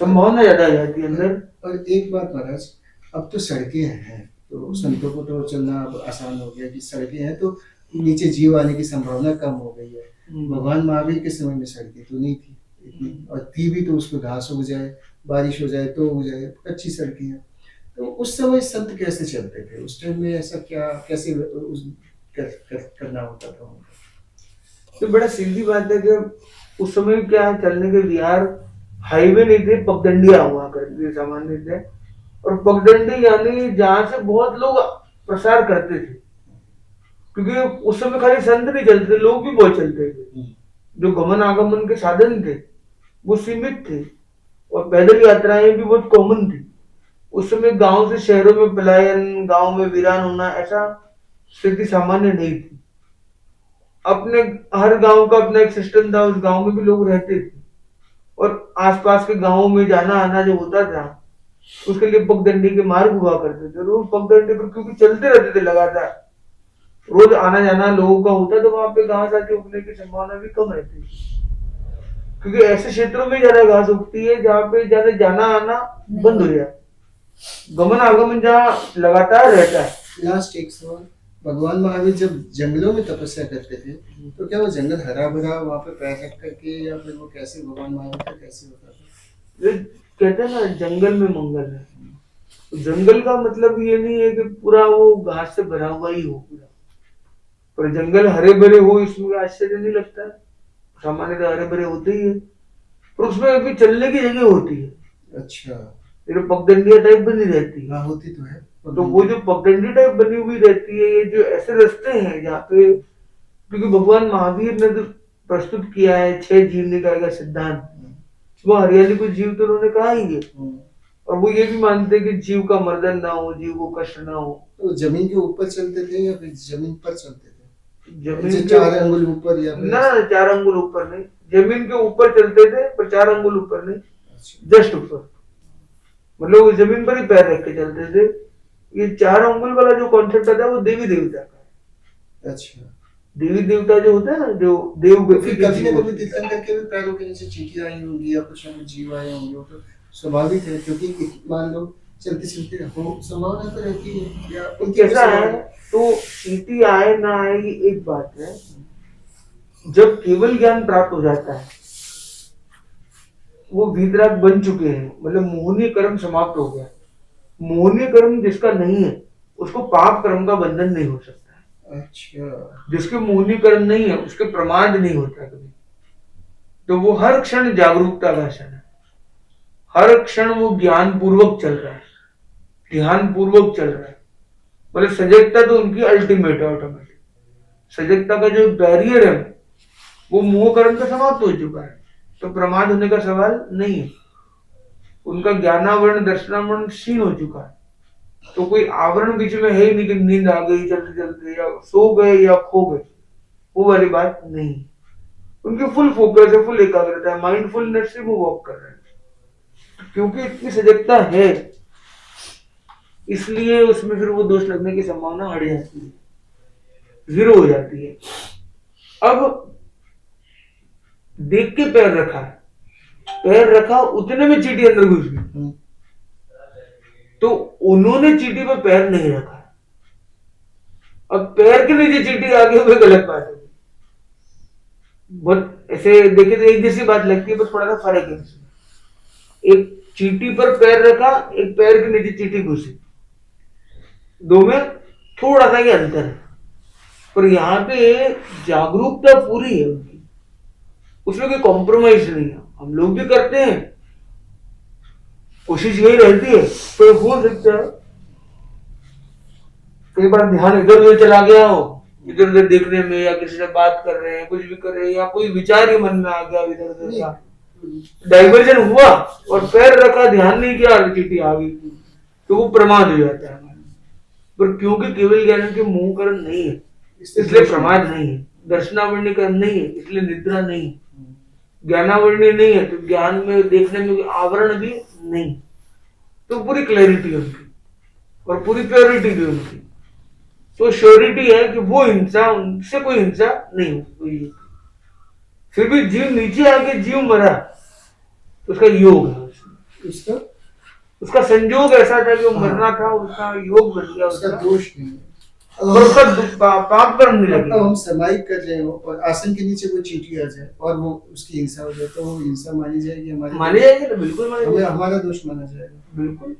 संभावना ज्यादा आ जाती है अंदर। और एक बात महाराज, अब तो सड़कें हैं, तो संतों को तो चलना अब आसान हो गया कि सड़कें हैं, तो नीचे जीव आने की संभावना कम हो गई है। भगवान महावीर के समय में सड़कें तो नहीं थी इतनी, और थी भी तो उसमें घास हो जाए, बारिश हो जाए तो हो जाए, कच्ची सड़कें हैं। तो उस समय संत कैसे चलते थे उस टाइम में, ऐसा क्या कैसे करना होता था उनको? तो बड़ा सीधी बात है कि उस समय क्या चलने के बिहार हाईवे नहीं थे, पगडंडियां हुआ करती थी सामान्य थे, और पगडंडी यानी जहां से बहुत लोग प्रसार करते थे, क्योंकि उस समय खाली संत नहीं चलते थे, लोग भी बहुत चलते थे। जो गमन आगमन के साधन थे वो सीमित थे, और पैदल यात्राएं भी बहुत कॉमन थी। उस समय गांव से शहरों में पलायन, गांव में वीरान होना, ऐसा स्थिति सामान्य नहीं थी। अपने हर गांव का अपना एक सिस्टम था, उस गांव में भी लोग रहते थे, और आसपास के गांवों में जाना आना जो होता था उसके लिए पगडंडी के मार्ग हुआ करते थे। रोज पगडंडी पर क्योंकि चलते रहते थे लगातार, रोज आना जाना लोगों का होता, तो वहां पे घास आके उगने की संभावना भी कम रहती है, क्योंकि ऐसे क्षेत्रों में ज्यादा घास उगती है जहाँ पे ज्यादा जाना आना बंद हो जाए। गमन आगमन जहाँ लगातार रहता है। लास्ट एक सवाल, भगवान महावीर जब जंगलों में तपस्या करते थे तो क्या वो जंगल हरा भरा वहां पे पैर रख करके, या फिर वो कैसे भगवान महावीर का कैसे होता था? ये कहते हैं ना जंगल में मंगल है। तो जंगल का मतलब ये नहीं है कि पूरा वो घास से भरा हुआ ही हो पूरा, पर जंगल हरे भरे हो इसमें आश्चर्य नहीं लगता है। सामान्यतः हरे भरे होते ही है, पर उसमें भी चलने की जगह होती है। अच्छा। ये जो पगडंडिया टाइप बनी रहती है, हाँ होती तो है। तो वो जो पगडंडी टाइप बनी हुई रहती है, ये जो ऐसे रास्ते हैं जहाँ पे, क्योंकि भगवान महावीर ने तो प्रस्तुत किया है 6 जीव निकाय का सिद्धांत, वो हरियाली को जीव तो उन्होंने कहा ही है। और वो ये भी मानते हैं कि जीव का मर्दन ना हो, जीव को कष्ट ना हो। तो जमीन के ऊपर चलते थे या फिर जमीन पर चलते थे? जमीन जैसे के 4 अंगुल ऊपर या फिर ना 4 अंगुल ऊपर नहीं, जमीन के ऊपर चलते थे पर 4 अंगुल ऊपर नहीं, अच्छा। जस्ट ऊपर, मतलब वो जमीन पर ही पैर रख के चलते थे। ये 4 अंगुल वाला जो कॉन्सेप्ट आता है वो देवी देवता का है। अच्छा। देवी देवता जो होता है ना, जो देव तो गति फिर के कभी ना जीव कभी होते हैं। तीर्थंकर के भी पैरों के नीचे चींटी आई होंगी या कुछ ना कुछ जीव आए होंगे, वो तो स्वाभाविक है, क्योंकि मान लो चलते चलते हो संभावना तो रहती है, या उनकी कैसा है, तो चींटी आए ना आए ये एक बात है। जब केवल ज्ञान प्राप्त हो जाता है, वो वीतराग बन चुके हैं, मतलब मोहनीय कर्म समाप्त हो गया। मोहनीय कर्म जिसका नहीं है उसको पाप कर्म का बंधन नहीं हो सकता है। अच्छा। जिसके मोहनीय कर्म नहीं है उसके प्रमाद नहीं होता कभी। तो वो हर क्षण जागरूकता का क्षण है, हर क्षण वो ज्ञान पूर्वक चल रहा है, ध्यान पूर्वक चल रहा है। मतलब सजगता तो उनकी अल्टीमेट है, ऑटोमेटिक। सजगता का जो बैरियर है वो मोह कर्म का समाप्त हो चुका है, तो प्रमाद होने का सवाल नहीं है। उनका ज्ञानावरण दर्शनावरण क्षीण हो चुका है, तो कोई आवरण बीच में है ही नहीं कि नींद आ गई चलते चलते, या सो गए या खो गए, वो वाली बात नहीं। उनकी फुल फोकस है, फुल एकाग्रता है, माइंडफुलनेस से वो वॉक कर रहे हैं। क्योंकि इतनी सजगता है इसलिए उसमें फिर वो दोष लगने की संभावना हट जाती है, जीरो हो जाती है। अब देख के पैर रखा, पैर रखा उतने में चींटी अंदर घुस गई, तो उन्होंने चींटी पे पैर नहीं रखा। अब पैर के नीचे चींटी आ गई, वो गलत बात है। बहुत ऐसे देखे तो एक जैसी बात लगती है, पर थोड़ा सा फर्क है इसमें। एक चींटी पर पैर रखा, एक पैर के नीचे चींटी घुसी, दो में थोड़ा सा ही अंतर है। पर यहाँ पे जागरूकता पूरी है उनकी, उसमें कोई कॉम्प्रोमाइज नहीं है। हम लोग भी करते हैं, कोशिश यही रहती है, तो हो सकता है कई बार ध्यान इधर उधर चला गया हो, इधर उधर देखने में, या किसी से बात कर रहे हैं, कुछ भी कर रहे हैं, या कोई विचार ही मन में आ गया इधर उधर का, डाइवर्जन हुआ और पैर रखा, ध्यान नहीं किया, चींटी आ गई, तो वो प्रमाद हो जाता है। पर क्योंकि केवल ज्ञान के मोह कर्म नहीं है इसलिए प्रमाद नहीं है, दर्शनावरणी कर्म नहीं है इसलिए निद्रा नहीं है, ज्ञानावरणी नहीं है तो ज्ञान में देखने में आवरण भी नहीं। तो पूरी क्लैरिटी है उनकी और पूरी प्योरिटी भी उनकी। तो श्योरिटी है कि वो हिंसा, उनसे कोई हिंसा नहीं हुई। फिर भी जीव नीचे आके जीव मरा तो उसका योग है, उसका उसका संजोग ऐसा था कि वो मरना था, उसका योग बन गया, उसका उसका दोष नहीं है। और उसका पाप कर्म नहीं अब लगे। हम समाइक कर रहे हो और आसन के नीचे कोई चींटी आ जाए और वो उसकी हिंसा हो जाए, तो वो हिंसा मानी जाएगी हमारी? माने जाएंगे ना, बिल्कुल माने हमें जाएंगे, हमारा दोष माना जाएगा। बिल्कुल।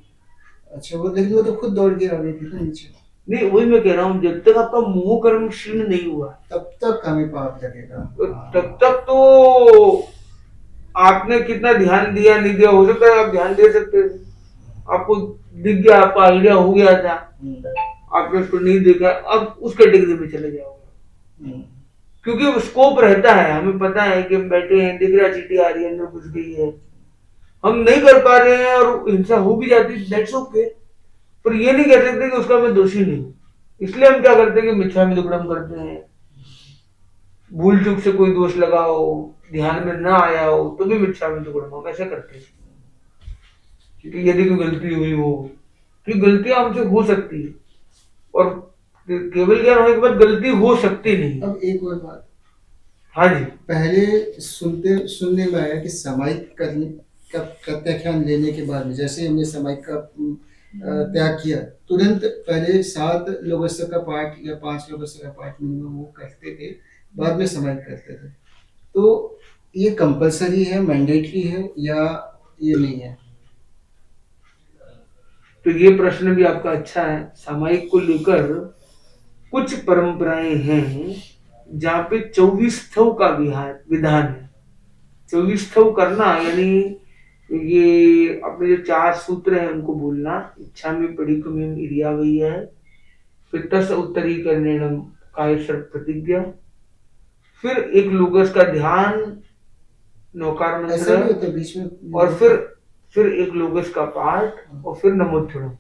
अच्छा, वो लेकिन वो तो खुद दौड़ के आ गई थी ना नीचे, नहीं, वही मैं कह रहा हूँ, जब तक आपका मोह कर्म क्षीण नहीं हुआ तब तक हमें पाप लगेगा। तब तक तो आपने कितना ध्यान दिया नहीं दिया, हो सकता है आप ध्यान दे सकते थे, आपको दिख गया, आपका आइडिया हो गया था, आपने उसको नहीं देखा, अब उस कैटेगरी में चले जाओगे। क्योंकि स्कोप रहता है, हमें पता है कि हम बैठे हैं, दिख रहा चींटी आ रही है, अंदर घुस गई है, हम नहीं कर पा रहे हैं और हिंसा हो भी जाती है, दैट्स ओके। पर ये नहीं कह सकते कि उसका मैं दोषी नहीं हूं। इसलिए हम क्या करते हैं कि मिथ्यामि दुक्कडम करते हैं, भूल चूक से कोई दोष लगा हो, ध्यान में ना आया हो तो भी मिथ्यामि दुक्कडम हम ऐसे करते हैं। क्योंकि यदि कोई गलती हुई हो, कि गलतियां हमसे हो सकती है और केवल ज्ञान होने के बाद गलती हो सकती नहीं। अब एक और बात, हाँ जी, पहले सुनने में आया कि सामायिक करने का प्रत्याख्यान लेने के बाद में, जैसे हमने सामायिक का त्याग किया, तुरंत पहले 7 लोगों का पाठ या 5 लोगों का पाठ मिनिमम वो करते थे, बाद में समाहित करते थे। तो ये कंपलसरी है, मैंडेटरी है या ये नहीं है? तो ये प्रश्न भी आपका अच्छा है। सामायिक को लेकर कुछ परंपराएं हैं जहाँ पे 24 का विधान है। 24 करना यानी ये अपने जो 4 सूत्र हैं उनको बोलना, इच्छा में पड़िकुमें इरिया वही है, फिर तस उत्तरी करनेणम कायसर प्रतिज्ञा, फिर एक लोगस का ध्यान, नौकार ऐसा भी मंत्र, होता है बीच में? और फिर एक लोगस का पाठ और फिर नमोत्थुरम।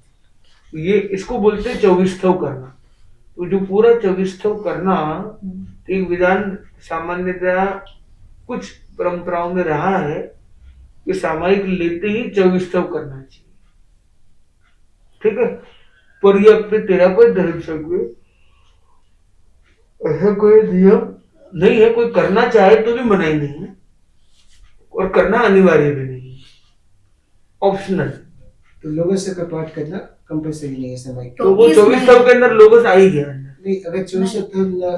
ये इसको बोलते हैं 24 करना। तो जो पूरा 24 करना एक विधान सामान्यतः कुछ परंपराओं में रहा है कि सामायिक लेते ही 24 करना चाहिए, ठीक है। पर ये अपने तेरा कोई धर्म संघ ऐसा कोई नियम नहीं है, कोई करना चाहे तो भी मनाही नहीं है और करना अनिवार्य भी नहीं है, ऑप्शनल। तो लोगों से का पाठ करना कंपलसरी नहीं है समय? तो वो 24 के अंदर लोगों आ ही गया। नहीं, अगर 24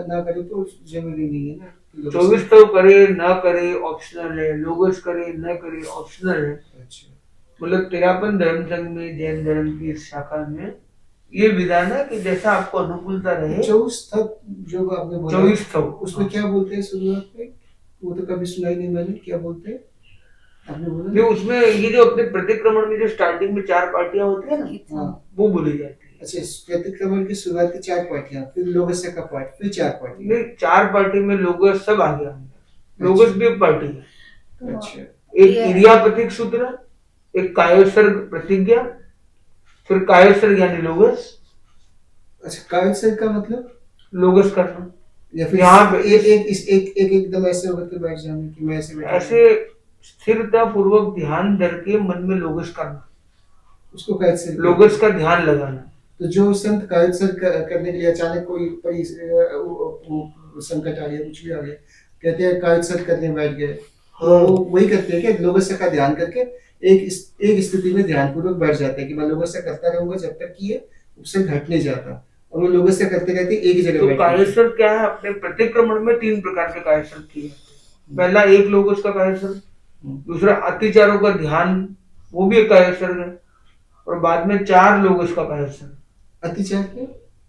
ना करे तो जरूरी नहीं है ना? 24 करे ना करे ऑप्शनल है, लोगोस करे ना करे ऑप्शनल है। अच्छा, मतलब तेरापन धर्म संघ में, जैन धर्म की इस शाखा में ये विधान है कि जैसा आपको अनुकूलता रहे। 24 जो आपने बोला 24 उसमें क्या बोलते हैं शुरुआत में? वो तो कभी सुनाई नहीं मैंने, क्या बोलते हैं आपने बोला? जो उसमें ये जो अपने प्रतिक्रमण में जो स्टार्टिंग में 4 पार्टियां होती है ना, हाँ, वो बोली जाती है। अच्छा, प्रतिक्रमण की शुरुआत की 4 पार्टियां, फिर लोगस्य का पाठ, फिर 4 पार्टियां। नहीं, 4 पार्टी में लोगस सब आ गया। लोगस भी एक पार्टी है। अच्छा, एक इरिया प्रतीक सूत्र, एक कायोसर्ग प्रतिज्ञा, फिर कायोसर्ग यानी लोगस। अच्छा, कायसर का मतलब लोगस करना या फिर यहाँ पे एक एकदम ऐसे होकर के बैठ जाने कि मैं ऐसे बैठा ऐसे स्थिरता पूर्वक ध्यान धर के मन में लोगस करना, उसको कायसर। लोगस का ध्यान लगाना। तो जो संत कायसर करने के लिए अचानक कोई बड़ी संकट आ गया, कुछ भी आ गया, कहते हैं कायसर करने बैठ गए, तो वो वही करते हैं कि लोगस्य का ध्यान करके एक स्थिति में ध्यान पूर्वक बैठ जाते हैं कि मैं लोगस्य करता रहूंगा जब तक कि ये उससे घट नहीं जाता, और वो लोगस्य करते रहते एक ही जगह तो बैठ कायसर क्या है? अपने प्रतिक्रमण में 3 प्रकार के कायसर किए। पहला एक लोगस का कायसर, दूसरा अतिचारों का ध्यान, वो भी एक कायसर है, और बाद में 4 लोगस का कायसर। अतिचार क्या?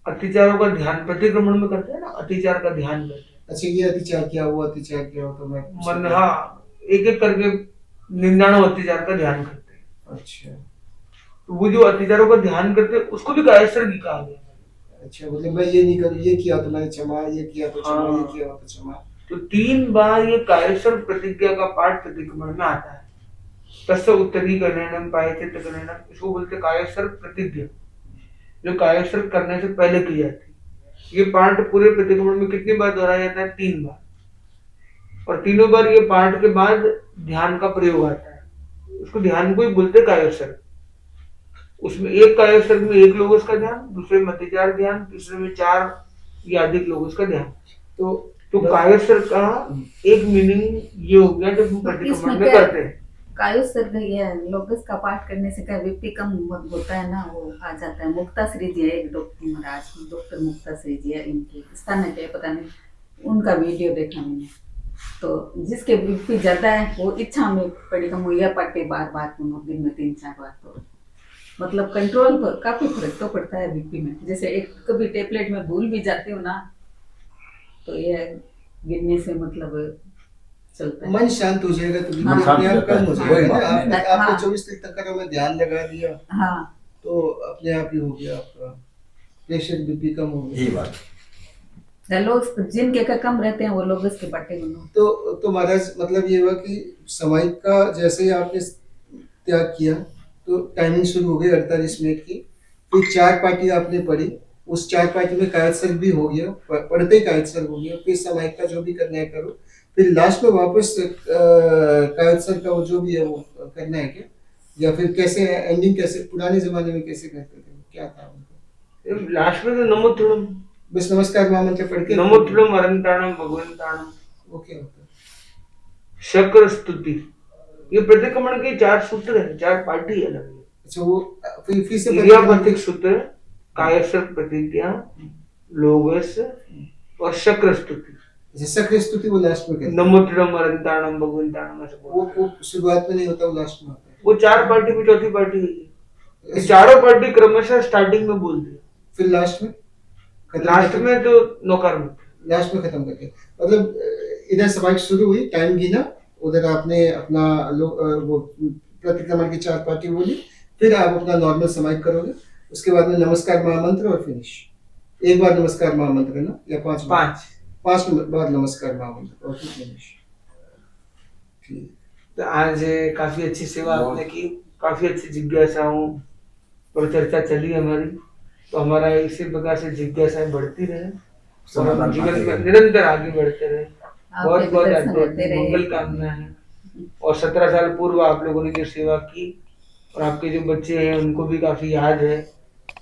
अतिचारों का ध्यान प्रतिक्रमण में करते हैं ना, अतिचार का ध्यान करते हैं। अच्छा, ये अतिचार किया, वो अतिचार किया हो तो मैं मन, हाँ, एक एक करके 99 अत्याचार का ध्यान करते हैं। अच्छा, तो वो जो अत्याचारों का ध्यान करते हैं उसको भी कायसर की कहा गया। अच्छा, मतलब मैं ये नहीं करूँ, ये किया तो मैंने क्षमा, ये किया तो क्षमा, हाँ। ये किया तो क्षमा। तो 3 बार ये कायसर प्रतिज्ञा का पाठ प्रतिक्रमण में आता है। तस्य उत्तरी करनेनम पायचित्त करनेनम, इसको बोलते कायसर प्रतिज्ञा, जो कायसर करने से पहले की जाती है। ये पाठ पूरे प्रतिक्रमण में कितनी बार दोहराया जाता है? 3 बार, और तीनों बार ये पाठ के बाद ध्यान का प्रयोग आता है। उसको ध्यान को ही बोलते कायोसर्ग। उसमें एक कायोसर्ग में एक लोगोस का ध्यान, दूसरे में अतिचार ध्यान, तीसरे में 4 या अधिक लोगोस का ध्यान। तो कायोसर्ग का एक मीनिंग ये हो गया जब हम प्रतिक्रमण में करते हैं। कायोसर्ग ये लोगस का पाठ करने से क्या बीपी कम होता है ना, वो आ जाता है। मुक्ताश्री जी है एक डॉक्टर महाराज, डॉक्टर मुक्ताश्री जी है, इनके स्थान है पता नहीं, उनका वीडियो देखा मैंने। तो जिसके बीपी ज्यादा है वो इच्छा में पड़ी कम हुई पट्टे बार बार दिन में 3-4 बार, तो मतलब कंट्रोल पर काफी फर्क तो पड़ता है बीपी में। जैसे एक कभी टेबलेट में भूल भी जाते हो ना, तो ये गिनने से मतलब चलता है। मन शांत हो जाएगा तो बीपी हाँ, अपने आप कम हो वही जाएगा बात ना। है। आपने 24 तक में ध्यान लगा दिया हाँ, तो अपने आप ही हो गया, आपका प्रेशर बीपी कम हो गया। यही बात। लोग जिनके का कम रहते हैं वो लोग इसके पट्टे बनो। तो महाराज मतलब ये हुआ कि समाहित का जैसे ही आपने त्याग किया तो टाइमिंग शुरू हो गई 48 मिनट की, फिर 4 पार्टी आपने पढ़ी, उस 4 पार्टी में कायदसर्ग भी हो गया, पढ़ते ही कायदसर्ग हो गया, फिर समाहित का जो भी करना है करो, फिर लास्ट में वापस कायदसर्ग का वो जो भी है वो करना है क्या, या फिर कैसे एंडिंग, कैसे पुराने जमाने में कैसे करते थे, क्या था उनको? लास्ट में तो नमोत्तुरम, बस नमस्कार महामंत्र पढ़ के नमोत्तुरम अरंताणम भगवंताणम, वो क्या होता है? शक्र स्तुति। ये प्रतिक्रमण के 4 सूत्र है, 4 पार्टी है अलग। अच्छा वो फिर से क्रियापतिक सूत्र, कायस्थ प्रतिज्ञा, लोगस और शक्र स्तुति। जैसा कि स्तुति वो लास्ट में कहते हैं। नमोत्रम अरंताणम भगवंताणम ऐसे बोलते हैं। वो शुरुआत में नहीं होता, वो लास्ट में होता है। वो 4 पार्टी में चौथी पार्टी है ये। ये चारों पार्टी क्रमशः स्टार्टिंग में बोलती है, फिर लास्ट में लास्ट में तो नौकर में। लास्ट में खत्म करके मतलब इधर समाज शुरू हुई, टाइम गिना, उधर आपने अपना वो प्रतिक्रमण की 4 पार्टी बोली, फिर आप अपना नॉर्मल समाज करोगे, उसके बाद में नमस्कार महामंत्र और फिनिश। एक बार नमस्कार महामंत्र है ना, या 5 5 बार नमस्कार महामंत्र और फिर फिनिश। ठीक। तो आज काफी अच्छी सेवा आपने की, काफी अच्छी जिज्ञासाओं पर चर्चा चली हमारी। तो हमारा इसी प्रकार से जिज्ञासाएं बढ़ती रहे और हम जीवन में निरंतर आगे बढ़ते रहे। बहुत बहुत मंगल कामना है। और 17 साल पूर्व आप लोगों ने जो सेवा की और आपके जो बच्चे हैं उनको भी काफी याद है,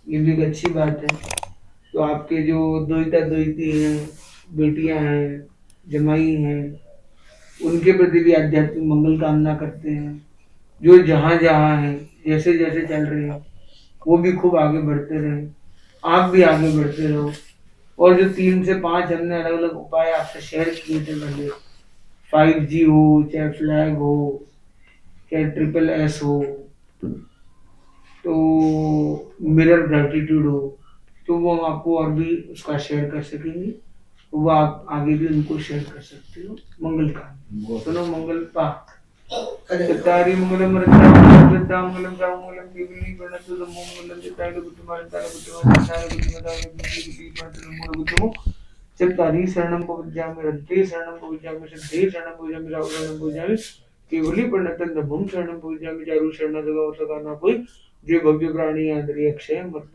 ये भी एक अच्छी बात है। तो आपके जो दोहिता दोहिती हैं, बेटियां हैं, जमाई हैं, उनके प्रति भी आध्यात्मिक मंगल कामना करते हैं। जो जहाँ जहाँ हैं, जैसे जैसे चल रहे हैं, वो भी खूब आगे बढ़ते रहे, आप भी आगे बढ़ते रहो। और जो 3 से 5 हमने अलग अलग उपाय आपसे शेयर किए थे पहले, 5G हो, चाहे फ्लैग हो, चाहे SSS हो, तो मिरर ग्रेटिट्यूड हो, तो वो हम आपको और भी उसका शेयर कर सकेंगे। तो वो आप आगे भी उनको शेयर कर सकते हो। मंगल का सुनो मंगल पा चतारी मंगलम रत्नाम मंगलम राम मंगलम केवली प्रणतु नमो मंगलम चिताय गुरुमाय ताय गुरुमाय ताय गुरुमाय गुरुमाय प्रणतु नमो गुरुमो चतारी शरणम पवज्जामि रन्ते शरणम पवज्जामि सिद्धे शरणम पवज्जामि राव शरणम पवज्जामि केवली प्रणतन नमो शरणम पवज्जामि चारु शरण जगह और सका ना कोई जे भव्य प्राणी आदरि अक्षय मत